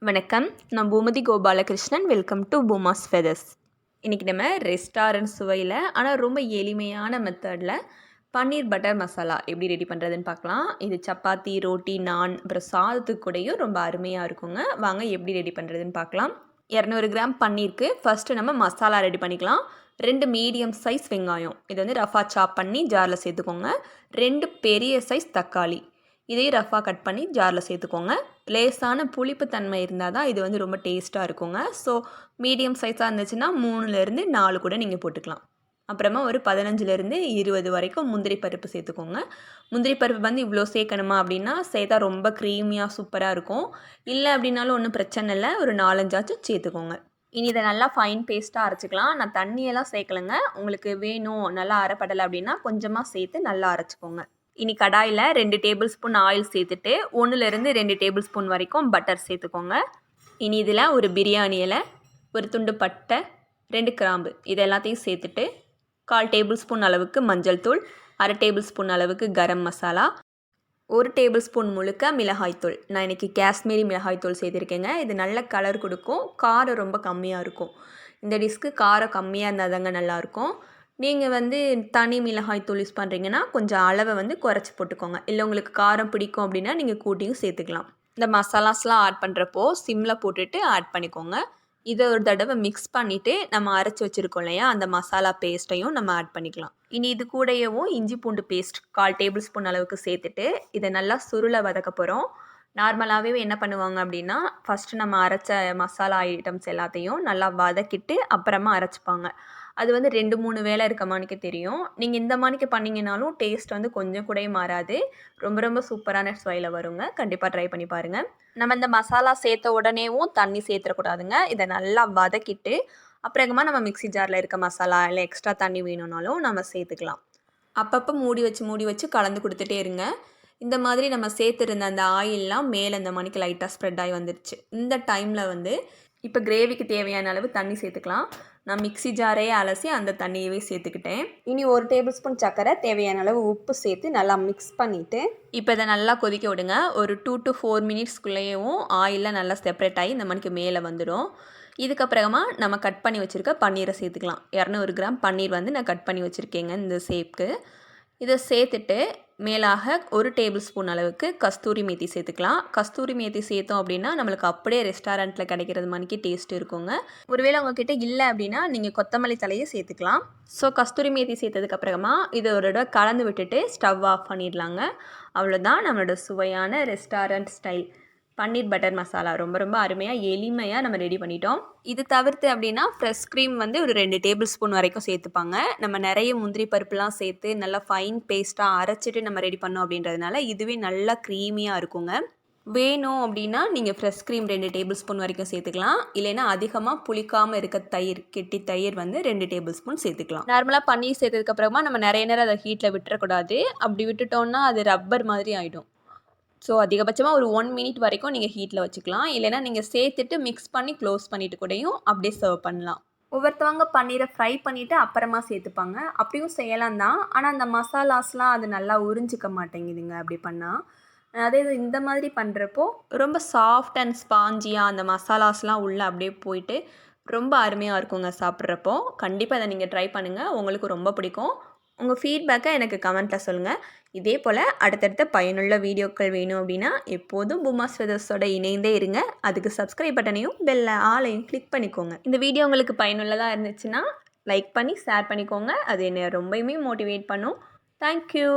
வணக்கம். நான் Poomathi Gopalakrishnan. Welcome to Poomas feathers. இன்றைக்கி நம்ம ரெஸ்டாரண்ட் சுவையில் ஆனால் ரொம்ப எளிமையான மெத்தடில் பன்னீர் பட்டர் மசாலா எப்படி ரெடி பண்ணுறதுன்னு பார்க்கலாம். இது சப்பாத்தி, ரோட்டி, நான் அப்புறம் சாதத்துக்கு கூடயும் ரொம்ப அருமையாக இருக்குங்க. வாங்க எப்படி ரெடி பண்ணுறதுன்னு பார்க்கலாம். 200 கிராம் பன்னீருக்கு ஃபஸ்ட்டு நம்ம மசாலா ரெடி பண்ணிக்கலாம். 2 மீடியம் சைஸ் வெங்காயம் இது வந்து ரஃபாக சாப் பண்ணி ஜாரில் சேர்த்துக்கோங்க. 2 பெரிய சைஸ் தக்காளி இதையும் ரஃபாக கட் பண்ணி ஜாரில் சேர்த்துக்கோங்க. லேசான புளிப்பு தன்மை இருந்தால் தான் இது வந்து ரொம்ப டேஸ்ட்டாக இருக்குங்க. ஸோ மீடியம் சைஸாக இருந்துச்சுன்னா 3லேருந்து 4 கூட நீங்கள் போட்டுக்கலாம். அப்புறமா ஒரு 15லேருந்து 20 வரைக்கும் முந்திரி பருப்பு சேர்த்துக்கோங்க. முந்திரி பருப்பு வந்து இவ்வளோ சேர்க்கணுமா அப்படின்னா சேர்த்தா ரொம்ப க்ரீமியாக சூப்பராக இருக்கும். இல்லை அப்படின்னாலும் ஒன்றும் பிரச்சனை இல்லை, ஒரு 4-5 சேர்த்துக்கோங்க. இனி இதை நல்லா ஃபைன் பேஸ்ட்டாக அரைச்சிக்கலாம். நான் தண்ணியெல்லாம் சேர்க்கலைங்க. உங்களுக்கு வேணும் நல்லா அரைப்படலை அப்படின்னா கொஞ்சமாக சேர்த்து நல்லா அரைச்சிக்கோங்க. இனி கடாயில் 2 டேபிள் ஸ்பூன் ஆயில் சேர்த்துட்டு 1லேருந்து 2 டேபிள் ஸ்பூன் வரைக்கும் பட்டர் சேர்த்துக்கோங்க. இனி இதில் ஒரு பிரியாணி இலை, ஒரு துண்டு பட்டை, 2 கிராம்பு இது எல்லாத்தையும் சேர்த்துட்டு 1/4 டேபிள் ஸ்பூன் அளவுக்கு மஞ்சள் தூள், 1/2 டேபிள் ஸ்பூன் அளவுக்கு கரம் மசாலா, 1 டேபிள் ஸ்பூன் முழுக்க மிளகாய்த்தூள். நான் இன்றைக்கி காஷ்மீரி மிளகாய்த்தூள் சேர்த்துருக்கேங்க. இது நல்ல கலர் கொடுக்கும், காரம் ரொம்ப கம்மியாக இருக்கும். இந்த டிஷ்க்கு காரம் கம்மியாக இருந்தால் தாங்க நல்லாயிருக்கும். நீங்கள் வந்து தனி மிளகாய்த்தூள் யூஸ் பண்ணுறீங்கன்னா கொஞ்சம் அளவை வந்து குறைச்சி போட்டுக்கோங்க. இல்லை உங்களுக்கு காரம் பிடிக்கும் அப்படின்னா நீங்கள் கூட்டியும் சேர்த்துக்கலாம். இந்த மசாலாஸ்லாம் ஆட் பண்ணுறப்போ சிம்மில் போட்டுட்டு ஆட் பண்ணிக்கோங்க. இதை ஒரு தடவை மிக்ஸ் பண்ணிவிட்டு நம்ம அரைச்சி வச்சுருக்கோம் இல்லையா, அந்த மசாலா பேஸ்ட்டையும் நம்ம ஆட் பண்ணிக்கலாம். இனி இது கூடயவும் இஞ்சி பூண்டு பேஸ்ட் 1/4 டேபிள் ஸ்பூன் அளவுக்கு சேர்த்துட்டு இதை நல்லா சுருளை வதக்க போகிறோம். நார்மலாகவே என்ன பண்ணுவாங்க அப்படின்னா ஃபஸ்ட்டு நம்ம அரைச்ச மசாலா ஐட்டம்ஸ் எல்லாத்தையும் நல்லா வதக்கிட்டு அப்புறமா அரைச்சிப்பாங்க. அது வந்து 2-3 வேலை இருக்க மாணிக்க தெரியும். நீங்கள் இந்த மாணிக்க பண்ணிங்கனாலும் டேஸ்ட் வந்து கொஞ்சம் கூட மாறாது. ரொம்ப ரொம்ப சூப்பரான சுவையில் வருங்க. கண்டிப்பாக ட்ரை பண்ணி பாருங்கள். நம்ம இந்த மசாலா சேர்த்த உடனேவும் தண்ணி சேர்த்துடக்கூடாதுங்க. இதை நல்லா வதக்கிட்டு அப்புறமா நம்ம மிக்ஸி ஜாரில் இருக்க மசாலா இல்லை எக்ஸ்ட்ரா தண்ணி வேணும்னாலும் நம்ம சேர்த்துக்கலாம். அப்பப்போ மூடி வச்சு கலந்து கொடுத்துட்டே இருங்க. இந்த மாதிரி நம்ம சேர்த்துருந்த அந்த ஆயிலெலாம் மேலே இந்த மணிக்கு லைட்டாக ஸ்ப்ரெட் ஆகி வந்துடுச்சு. இந்த டைமில் வந்து இப்போ கிரேவிக்கு தேவையான அளவு தண்ணி சேர்த்துக்கலாம். நான் மிக்ஸி ஜாரையே அலசி அந்த தண்ணியவே சேர்த்துக்கிட்டேன். இனி 1 டேபிள் ஸ்பூன் சர்க்கரை, தேவையான அளவு உப்பு சேர்த்து நல்லா மிக்ஸ் பண்ணிவிட்டு இப்போ இதை நல்லா கொதிக்க விடுங்க. ஒரு 2 to 4 மினிட்ஸ்க்குள்ளேயும் ஆயிலில் நல்லா செப்பரேட் ஆகி இந்த மணிக்கு மேலே வந்துடும். இதுக்கப்புறமா நம்ம கட் பண்ணி வச்சுருக்க பன்னீரை சேர்த்துக்கலாம். 200 கிராம் பன்னீர் வந்து நான் கட் பண்ணி வச்சுருக்கேங்க இந்த ஷேப்க்கு. இதை சேர்த்துட்டு மேலாக 1 டேபிள் ஸ்பூன் அளவுக்கு கஸ்தூரி மேத்தி சேர்த்துக்கலாம். கஸ்தூரி மேத்தி சேர்த்தோம் அப்படின்னா நம்மளுக்கு அப்படியே ரெஸ்டாரண்ட்டில் கிடைக்கிறது மணிக்கு டேஸ்ட் இருக்குங்க. ஒருவேளை உங்ககிட்ட இல்லை அப்படின்னா நீங்கள் கொத்தமல்லி தலையை சேர்த்துக்கலாம். ஸோ கஸ்தூரி மேத்தி சேர்த்ததுக்கப்புறமா இதை ஒரு தடவை கலந்து விட்டுட்டு ஸ்டவ் ஆஃப் பண்ணிடலாங்க. அவ்வளோதான் நம்மளோட சுவையான ரெஸ்டாரண்ட் ஸ்டைல் பன்னீர் பட்டர் மசாலா ரொம்ப ரொம்ப அருமையாக எளிமையாக நம்ம ரெடி பண்ணிட்டோம். இது தவிர்த்து அப்படின்னா ஃப்ரெஷ் க்ரீம் வந்து ஒரு 2 டேபிள் ஸ்பூன் வரைக்கும் சேர்த்துப்பாங்க. நம்ம நிறைய முந்திரி பருப்புலாம் சேர்த்து நல்லா ஃபைன் பேஸ்ட்டாக அரைச்சிட்டு நம்ம ரெடி பண்ணோம் அப்படின்றதுனால இதுவே நல்லா க்ரீமியாக இருக்குங்க. வேணும் அப்படின்னா நீங்கள் ஃப்ரெஷ் க்ரீம் 2 டேபிள் ஸ்பூன் வரைக்கும் சேர்த்துக்கலாம். இல்லைன்னா அதிகமாக புளிக்காமல் இருக்க தயிர், கெட்டி தயிர் வந்து 2 டேபிள் ஸ்பூன் சேர்த்துக்கலாம். நார்மலாக பன்னீர் சேர்த்ததுக்கப்புறமா நம்ம நிறைய நேரம் அதை ஹீட்டில் விட்டுறக்கூடாது. அப்படி விட்டுட்டோம்னா அது ரப்பர் மாதிரி ஆகிடும். ஸோ அதிகபட்சமாக ஒரு 1 மினிட் வரைக்கும் நீங்கள் ஹீட்டில் வச்சுக்கலாம். இல்லைனா நீங்கள் சேர்த்துட்டு மிக்ஸ் பண்ணி க்ளோஸ் பண்ணிவிட்டு கூடயும் அப்படியே சர்வ் பண்ணலாம். ஒவ்வொருத்தவங்க பன்னீரை ஃப்ரை பண்ணிவிட்டு அப்புறமா சேர்த்துப்பாங்க. அப்படியும் செய்யலாம் தான். ஆனால் அந்த மசாலாஸ்லாம் அது நல்லா உறிஞ்சிக்க மாட்டேங்குதுங்க அப்படி பண்ணால். அதே இந்த மாதிரி பண்ணுறப்போ ரொம்ப சாஃப்ட் அண்ட் ஸ்பாஞ்சியாக அந்த மசாலாஸ்லாம் உள்ளே அப்படியே போயிட்டு ரொம்ப அருமையாக இருக்குங்க சாப்பிட்றப்போ. கண்டிப்பாக அதை நீங்கள் ட்ரை பண்ணுங்கள், உங்களுக்கு ரொம்ப பிடிக்கும். உங்கள் ஃபீட்பேக்கை எனக்கு கமெண்ட்டில் சொல்லுங்கள். இதே போல் அடுத்தடுத்த பயனுள்ள வீடியோக்கள் வேணும் அப்படின்னா எப்போதும் பூமாஸ் ஃபெதர்ஸோட இணைந்தே இருங்க. அதுக்கு சப்ஸ்கிரைப் பட்டனையும் பெல் ஆலையும் கிளிக் பண்ணிக்கோங்க. இந்த வீடியோ உங்களுக்கு பயனுள்ளதாக இருந்துச்சுன்னா லைக் பண்ணி ஷேர் பண்ணிக்கோங்க. அது என்னை ரொம்பவுமே மோட்டிவேட் பண்ணும். தேங்க்யூ.